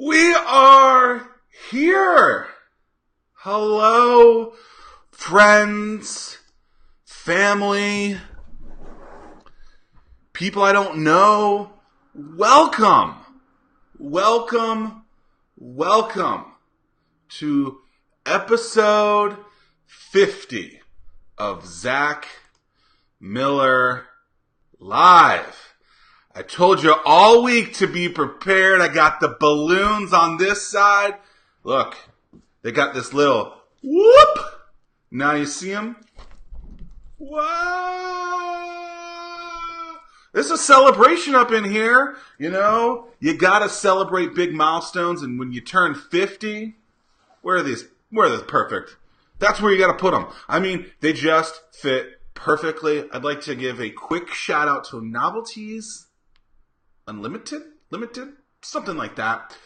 We are here. Hello, friends, family, people I don't know. Welcome to episode 50 of Zack Miller Live. I told you all week to be prepared. I got the balloons on this side. Look, they got this little whoop. Now you see them? Wow. There's a celebration up in here. You know, you got to celebrate big milestones. And when you turn 50, where are these? Where are they perfect? That's where you got to put them. I mean, they just fit perfectly. I'd like to give a quick shout out to Novelties Unlimited, something like that.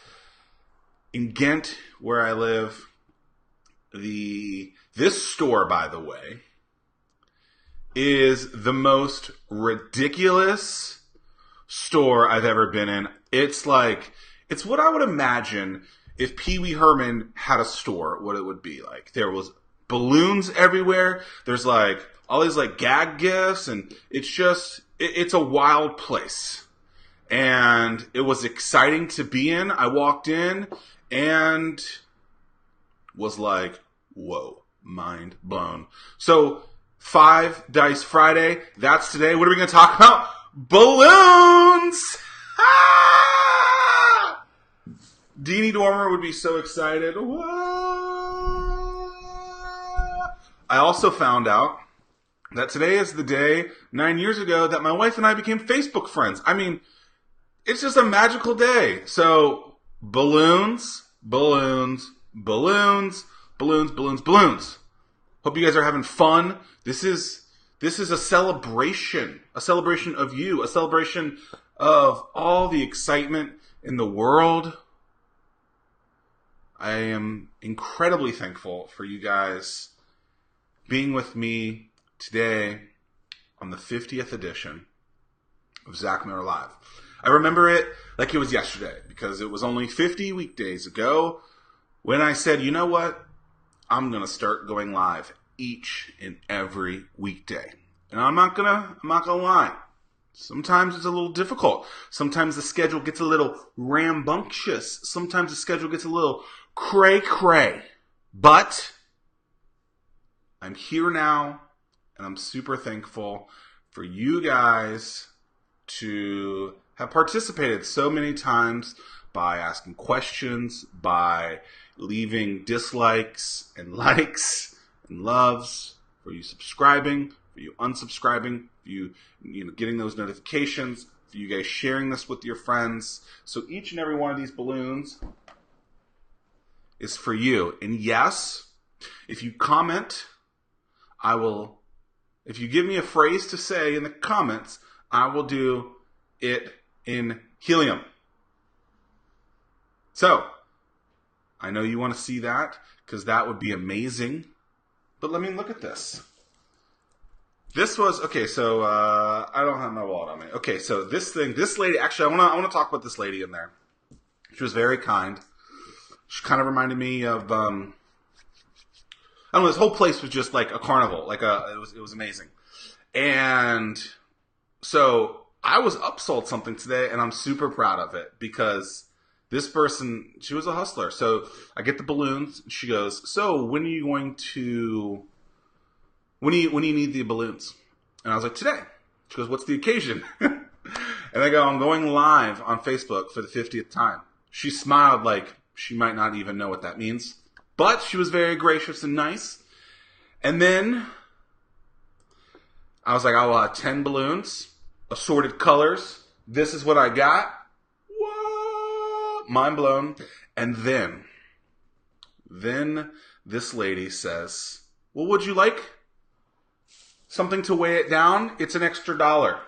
In Ghent, where I live, this store, by the way, is the most ridiculous store I've ever been in. It's what I would imagine if Pee Wee Herman had a store, what it would be like. There was balloons everywhere. There's all these gag gifts, and it's a wild place. And it was exciting to be in. I walked in and was like, whoa, mind blown. So, 5 Dice Friday, that's today. What are we going to talk about? Balloons! Ah! Deanie Dormer would be so excited. Whoa! I also found out that today is the day, 9 years ago, that my wife and I became Facebook friends. I mean, it's just a magical day. So, balloons. Hope you guys are having fun. This is a celebration of you, a celebration of all the excitement in the world. I am incredibly thankful for you guys being with me today on the 50th edition of Zack Miller Live. I remember it like it was yesterday because it was only 50 weekdays ago when I said, you know what? I'm going to start going live each and every weekday. And I'm not going to lie. Sometimes it's a little difficult. Sometimes the schedule gets a little rambunctious. Sometimes the schedule gets a little cray-cray. But I'm here now, and I'm super thankful for you guys to have participated so many times by asking questions, by leaving dislikes and likes and loves, for you subscribing, for you unsubscribing, for you getting those notifications, for you guys sharing this with your friends. So each and every one of these balloons is for you. And yes, if you comment, if you give me a phrase to say in the comments, I will do it in helium. So, I know you want to see that, because that would be amazing. But look at this. This was, okay, so, I don't have my wallet on me. Okay, so this lady, actually, I want to talk about this lady in there. She was very kind. She kind of reminded me of, I don't know, this whole place was just like a carnival. It was amazing. And so, I was upsold something today, and I'm super proud of it because this person, she was a hustler. So I get the balloons. And she goes, "So when do you need the balloons?" And I was like, "Today." She goes, "What's the occasion?" And I go, "I'm going live on Facebook for the 50th time." She smiled like she might not even know what that means, but she was very gracious and nice. And then I was like, "I will have 10 balloons. Assorted colors. This is what I got." Whoa! Mind blown. And then this lady says, "Well, would you like something to weigh it down? It's an extra $1."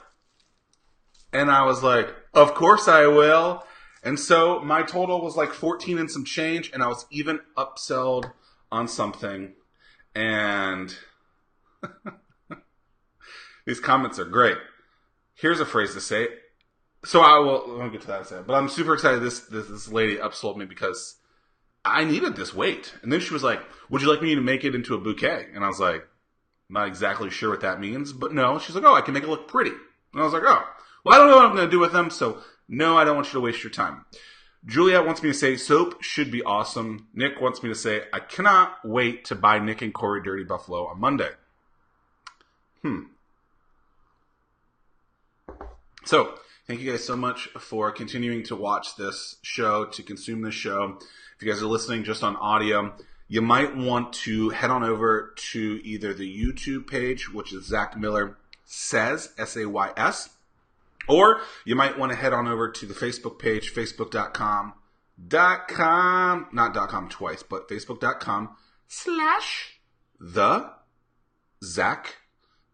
And I was like, "Of course I will." And so my total was 14 and some change, and I was even upsold on something. And these comments are great. Here's a phrase to say. So I'll get to that in a second. But I'm super excited this lady upsold me because I needed this weight. And then she was like, would you like me to make it into a bouquet? And I was like, not exactly sure what that means, but no. She's like, oh, I can make it look pretty. And I was like, oh, well, I don't know what I'm going to do with them, so no, I don't want you to waste your time. Juliet wants me to say, soap should be awesome. Nick wants me to say, I cannot wait to buy Nick and Corey Dirty Buffalo on Monday. So, thank you guys so much for continuing to watch this show, to consume this show. If you guys are listening just on audio, you might want to head on over to either the YouTube page, which is Zack Miller Says, S-A-Y-S, or you might want to head on over to the Facebook page, facebook.com, not .com twice, but facebook.com/the Zack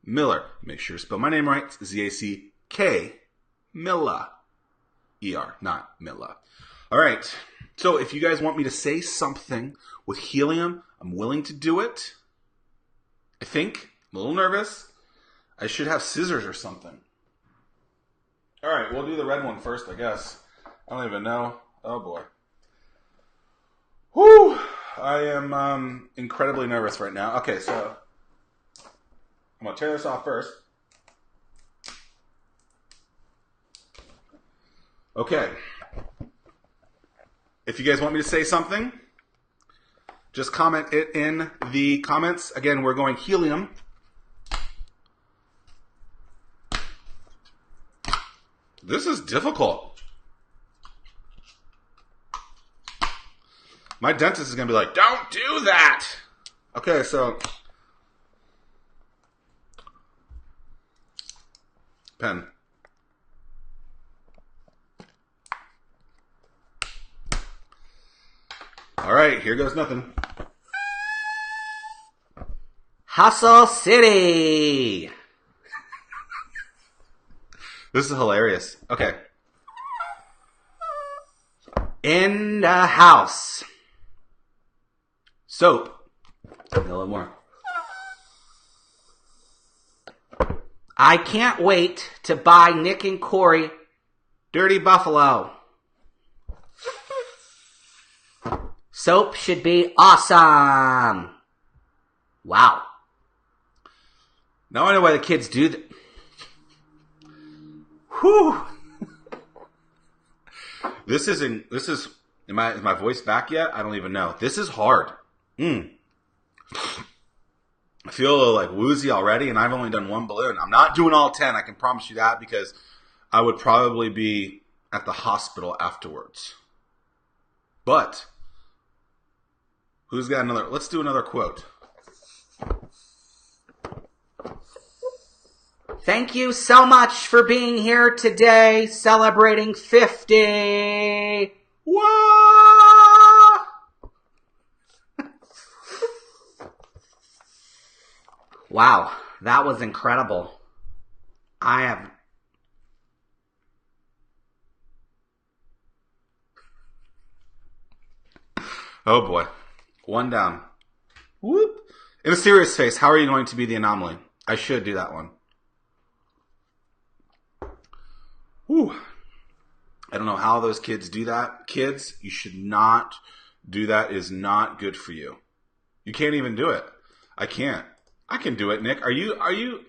Miller. Make sure to spell my name right. Z-A-C-K Miller. E-R, not Milla. All right. So if you guys want me to say something with helium, I'm willing to do it. I think. I'm a little nervous. I should have scissors or something. All right. We'll do the red one first, I guess. I don't even know. Oh, boy. Whew. I am incredibly nervous right now. Okay, so I'm going to tear this off first. Okay. If you guys want me to say something, just comment it in the comments. Again, we're going helium. This is difficult. My dentist is going to be like, don't do that. Okay, so pen. All right, here goes nothing. Hustle City. This is hilarious. Okay. In the house. Soap. A little more. I can't wait to buy Nick and Corey Dirty Buffalo. Soap should be awesome. Wow. Now I know why the kids do that. Whew. Is my voice back yet? I don't even know. This is hard. I feel a little like woozy already, and I've only done one balloon. I'm not doing all 10, I can promise you that, because I would probably be at the hospital afterwards. But who's got another? Let's do another quote. Thank you so much for being here today, celebrating 50. Whoa! Wow, that was incredible. Oh boy. One down. Whoop. In a serious face, how are you going to be the anomaly? I should do that one. Whew. I don't know how those kids do that. Kids, you should not do that. It is not good for you. You can't even do it. I can't. I can do it, Nick. Are you?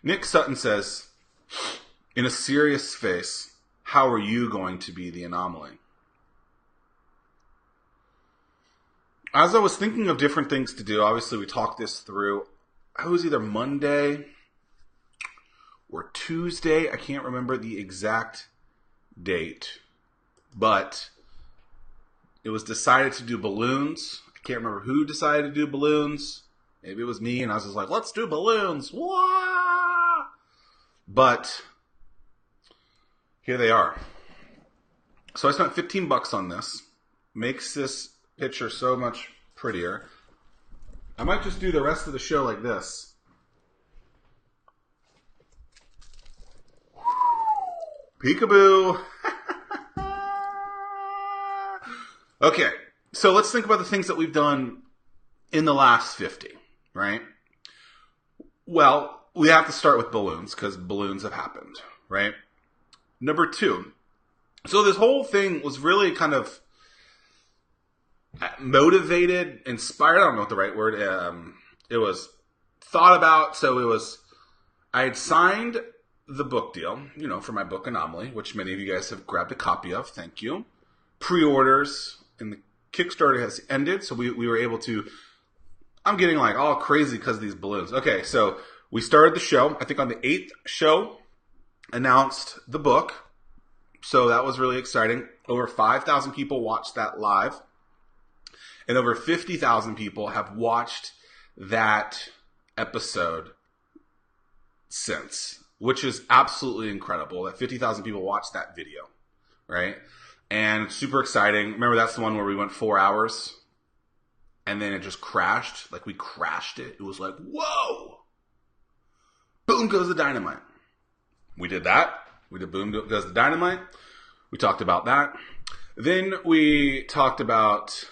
Nick Sutton says, in a serious face, how are you going to be the anomaly? As I was thinking of different things to do, obviously we talked this through. I was either Monday or Tuesday. I can't remember the exact date. But it was decided to do balloons. I can't remember who decided to do balloons. Maybe it was me, and I was just like, let's do balloons. Wah! But here they are. So I spent $15 on this. Makes this picture so much prettier. I might just do the rest of the show like this. Peekaboo. Okay, so let's think about the things that we've done in the last 50, right? Well, we have to start with balloons because balloons have happened, right? Number 2. So this whole thing was really kind of motivated, inspired. I don't know what the right word. It was thought about. So it was, I had signed the book deal, for my book Anomaly, which many of you guys have grabbed a copy of. Thank you. Pre-orders and the Kickstarter has ended. So we were able to, I'm getting like all crazy because of these balloons. Okay. So we started the show. I think on the 8th show, announced the book. So that was really exciting. Over 5,000 people watched that live. And over 50,000 people have watched that episode since, which is absolutely incredible that 50,000 people watched that video, right? And super exciting. Remember, that's the one where we went 4 hours and then it just crashed. Like, we crashed it. It was like, whoa! Boom goes the dynamite. We did that. We did Boom Goes the Dynamite. We talked about that. Then we talked about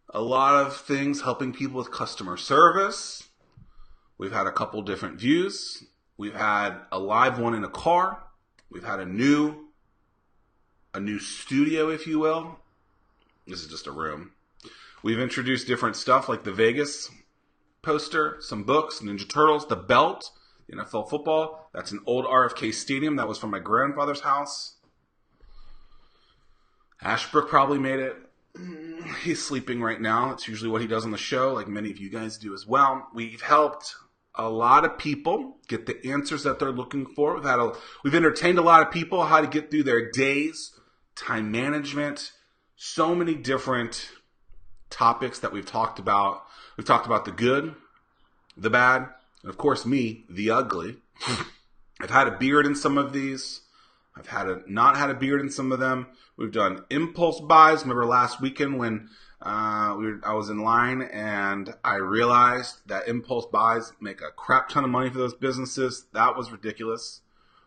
a lot of things helping people with customer service. We've had a couple different views. We've had a live one in a car. We've had a new studio, if you will. This is just a room. We've introduced different stuff like the Vegas poster, some books, Ninja Turtles, the belt, the NFL football. That's an old RFK stadium. That was from my grandfather's house. Ashbrook probably made it. He's sleeping right now. It's usually what he does on the show, like many of you guys do as well. We've helped a lot of people get the answers that they're looking for. We've entertained a lot of people how to get through their days, time management, so many different topics that we've talked about. We've talked about the good, the bad, and of course me, the ugly. I've had a beard in some of these. I've not had a beard in some of them. We've done impulse buys. Remember last weekend when I was in line and I realized that impulse buys make a crap ton of money for those businesses. That was ridiculous.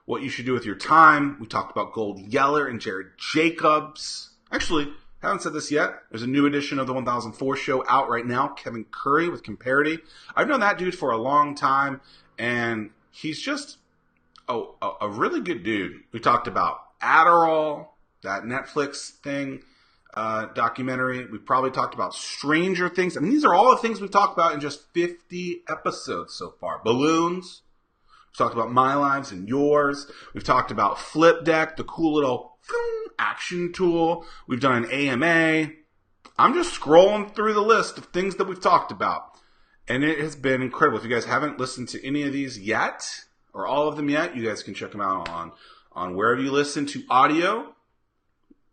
What you should do with your time. We talked about Gold Yeller and Jared Jacobs. Actually, haven't said this yet. There's a new edition of the 1004 show out right now. Kevin Curry with Comparity. I've known that dude for a long time, and he's just a really good dude. We talked about Adderall, that Netflix thing, documentary. We probably talked about Stranger Things. I mean, these are all the things we've talked about in just 50 episodes so far. Balloons. We've talked about my lives and yours. We've talked about Flip Deck, the cool little action tool. We've done an AMA. I'm just scrolling through the list of things that we've talked about. And it has been incredible. If you guys haven't listened to any of these yet, or all of them yet, you guys can check them out on wherever you listen to audio.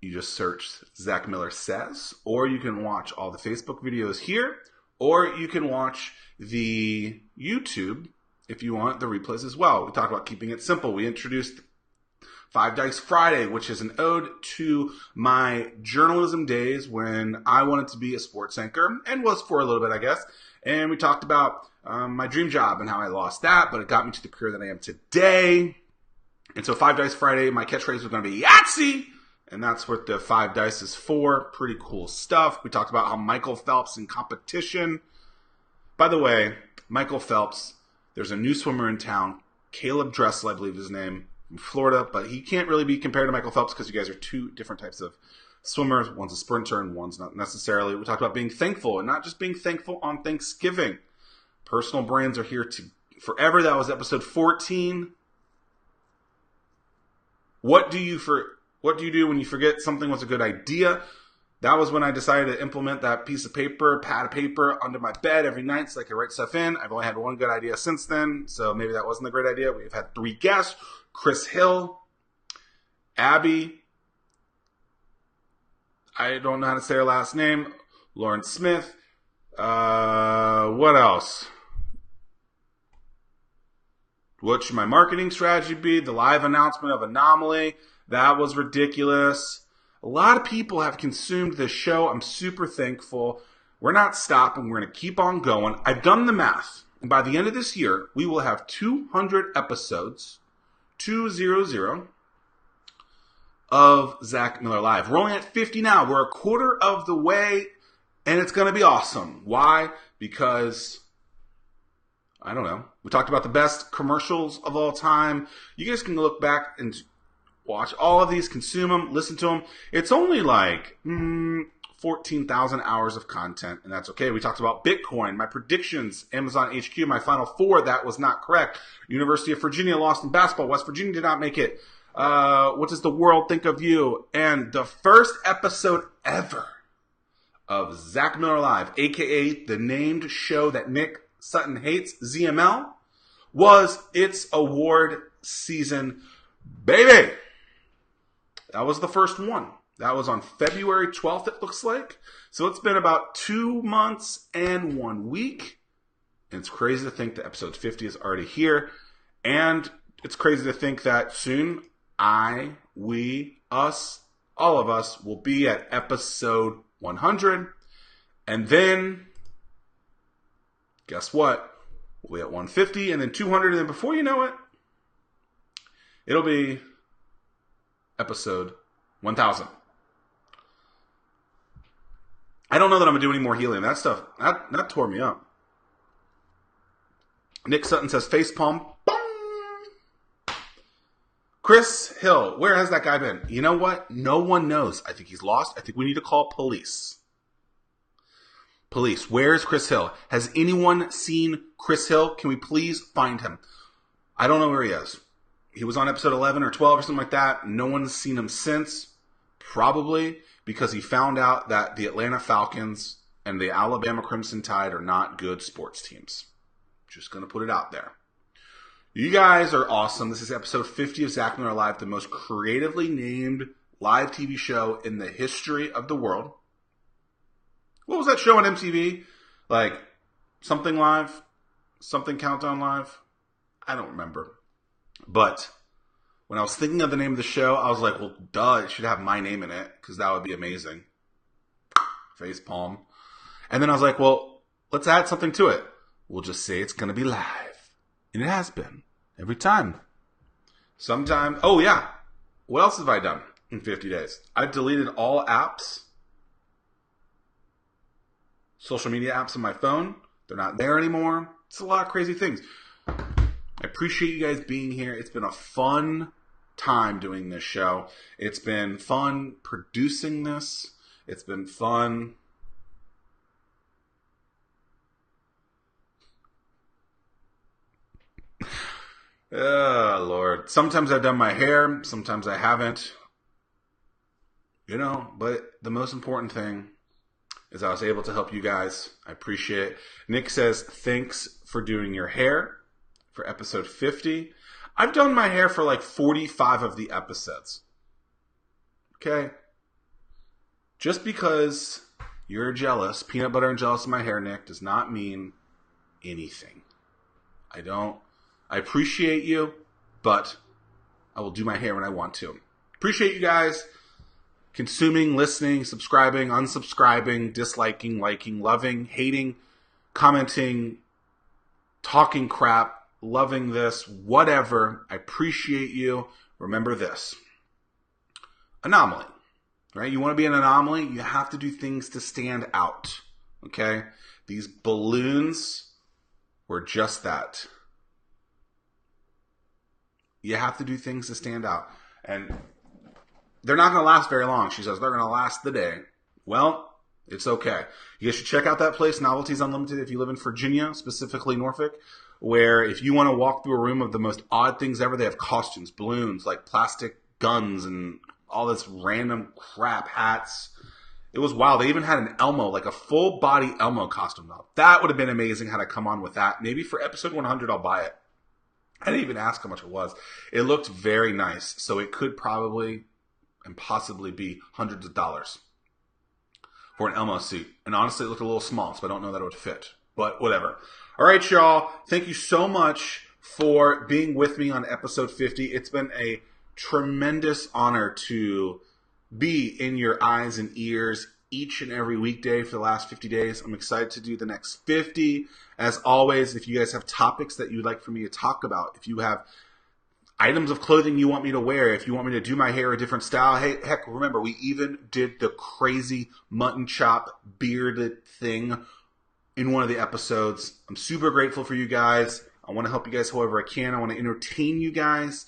You just search Zack Miller Says, or you can watch all the Facebook videos here, or you can watch the YouTube if you want the replays as well. We talked about keeping it simple. We introduced 5 Dice Friday, which is an ode to my journalism days when I wanted to be a sports anchor, and was for a little bit, I guess. And we talked about my dream job and how I lost that, but it got me to the career that I am today. And so 5 Dice Friday, my catchphrase was going to be Yahtzee! And that's what the 5 dice is for. Pretty cool stuff. We talked about how Michael Phelps in competition. By the way, Michael Phelps, there's a new swimmer in town, Caleb Dressel, I believe his name, from Florida, but he can't really be compared to Michael Phelps because you guys are two different types of swimmers. One's a sprinter and one's not necessarily. We talked about being thankful and not just being thankful on Thanksgiving. Personal brands are here to forever. That was episode 14. What do you do when you forget something was a good idea? That was when I decided to implement that piece of paper, pad of paper under my bed every night so I could write stuff in. I've only had one good idea since then, so maybe that wasn't a great idea. We've had 3 guests: Chris Hill, Abby, I don't know how to say her last name, Lauren Smith, what else? What should my marketing strategy be? The live announcement of Anomaly. That was ridiculous. A lot of people have consumed this show. I'm super thankful. We're not stopping. We're going to keep on going. I've done the math. And by the end of this year, we will have 200 episodes, 200, of Zack Miller Live. We're only at 50 now. We're a quarter of the way, and it's going to be awesome. Why? Because I don't know. We talked about the best commercials of all time. You guys can look back and watch all of these, consume them, listen to them. It's only like 14,000 hours of content, and that's okay. We talked about Bitcoin, my predictions, Amazon HQ, my Final Four. That was not correct. University of Virginia lost in basketball. West Virginia did not make it. What does the world think of you? And the first episode ever of Zack Miller Live, a.k.a. the named show that Nick Sutton hates, ZML, was its award season, baby. That was the first one. That was on February 12th, it looks like. So it's been about 2 months and 1 week. And it's crazy to think that episode 50 is already here. And it's crazy to think that soon we, us, all of us will be at episode 100. And then, guess what? We'll be at 150 and then 200. And then before you know it, it'll be episode 1000. I don't know that I'm going to do any more helium. That stuff, that tore me up. Nick Sutton says, facepalm. Chris Hill, where has that guy been? You know what? No one knows. I think he's lost. I think we need to call police. Police, where is Chris Hill? Has anyone seen Chris Hill? Can we please find him? I don't know where he is. He was on episode 11 or 12 or something like that. No one's seen him since. Probably because he found out that the Atlanta Falcons and the Alabama Crimson Tide are not good sports teams. Just going to put it out there. You guys are awesome. This is episode 50 of Zack Miller Live, the most creatively named live TV show in the history of the world. What was that show on MTV? Like, something live? Something Countdown Live? I don't remember. But when I was thinking of the name of the show, I was like, well, duh, it should have my name in it, because that would be amazing. Facepalm. And then I was like, well, let's add something to it. We'll just say it's going to be live. And it has been. Every time. Sometimes. Oh, yeah. What else have I done in 50 days? I've deleted all apps. Social media apps on my phone. They're not there anymore. It's a lot of crazy things. I appreciate you guys being here. It's been a fun time doing this show. It's been fun producing this. It's been fun. Oh, Lord. Sometimes I've done my hair. Sometimes I haven't. You know, but the most important thing is I was able to help you guys. I appreciate it. Nick says, thanks for doing your hair for episode 50. I've done my hair for like 45 of the episodes. Okay? Just because you're jealous, peanut butter and jealous of my hair, Nick, does not mean anything. I appreciate you, but I will do my hair when I want to. Appreciate you guys consuming, listening, subscribing, unsubscribing, disliking, liking, loving, hating, commenting, talking crap, loving this, whatever. I appreciate you. Remember this. Anomaly. Right? You want to be an anomaly, you have to do things to stand out. Okay? These balloons were just that. You have to do things to stand out. And they're not going to last very long. She says they're going to last the day. Well, it's okay. You guys should check out that place, Novelties Unlimited, if you live in Virginia, specifically Norfolk, where if you want to walk through a room of the most odd things ever, they have costumes, balloons, like plastic guns and all this random crap, hats. It was wild. They even had an Elmo, like a full body Elmo costume. Now, that would have been amazing had I come on with that. Maybe for episode 100, I'll buy it. I didn't even ask how much it was. It looked very nice. So it could probably and possibly be hundreds of dollars for an Elmo suit. And honestly, it looked a little small, so I don't know that it would fit. But whatever. All right, y'all. Thank you so much for being with me on episode 50. It's been a tremendous honor to be in your eyes and ears each and every weekday for the last 50 days. I'm excited to do the next 50. As always, if you guys have topics that you'd like for me to talk about, if you have items of clothing you want me to wear, if you want me to do my hair a different style, hey, heck, remember, we even did the crazy mutton chop bearded thing in one of the episodes. I'm super grateful for you guys. I want to help you guys however I can. I want to entertain you guys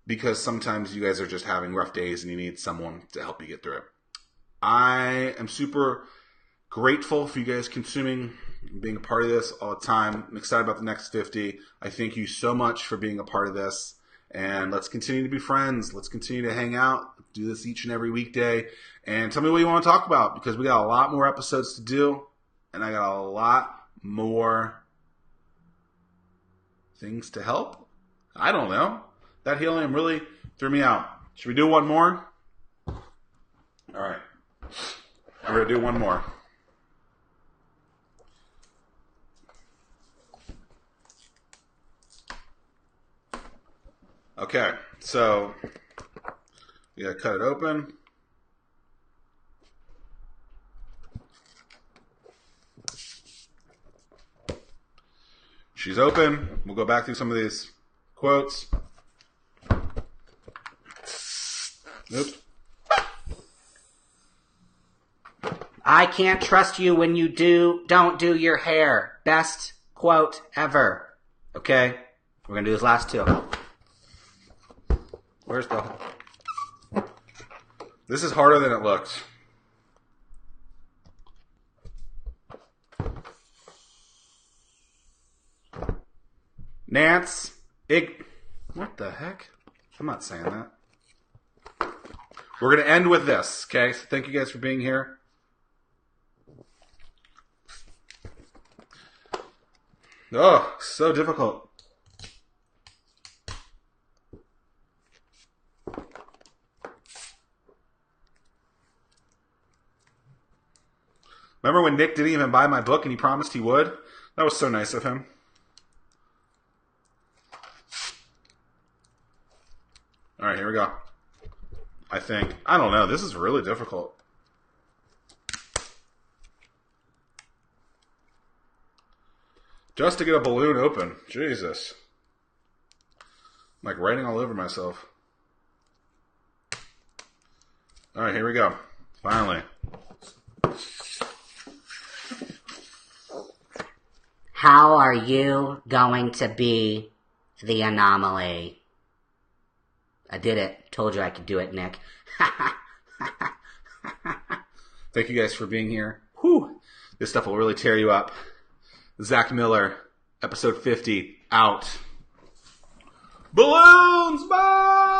because sometimes you guys are just having rough days and you need someone to help you get through it. I am super grateful for you guys consuming and being a part of this all the time. I'm excited about the next 50. I thank you so much for being a part of this. And let's continue to be friends. Let's continue to hang out. Do this each and every weekday. And tell me what you want to talk about because we got a lot more episodes to do. And I got a lot more things to help. I don't know. That helium really threw me out. Should we do one more? All right. I'm going to do one more. Okay, so we got to cut it open. She's open. We'll go back through some of these quotes. Oops. I can't trust you when you don't do your hair. Best quote ever. Okay? We're going to do this last two. Where's the... This is harder than it looks. Nance. What the heck? I'm not saying that. We're going to end with this, okay? So thank you guys for being here. Oh, so difficult. Remember when Nick didn't even buy my book and he promised he would? That was so nice of him. All right, here we go. I think. I don't know. This is really difficult. Just to get a balloon open. Jesus. I'm like writing all over myself. All right, here we go. Finally. How are you going to be the anomaly? I did it. Told you I could do it, Nick. Thank you guys for being here. Whew. This stuff will really tear you up. Zack Miller, episode 50, out. Balloons! Bye!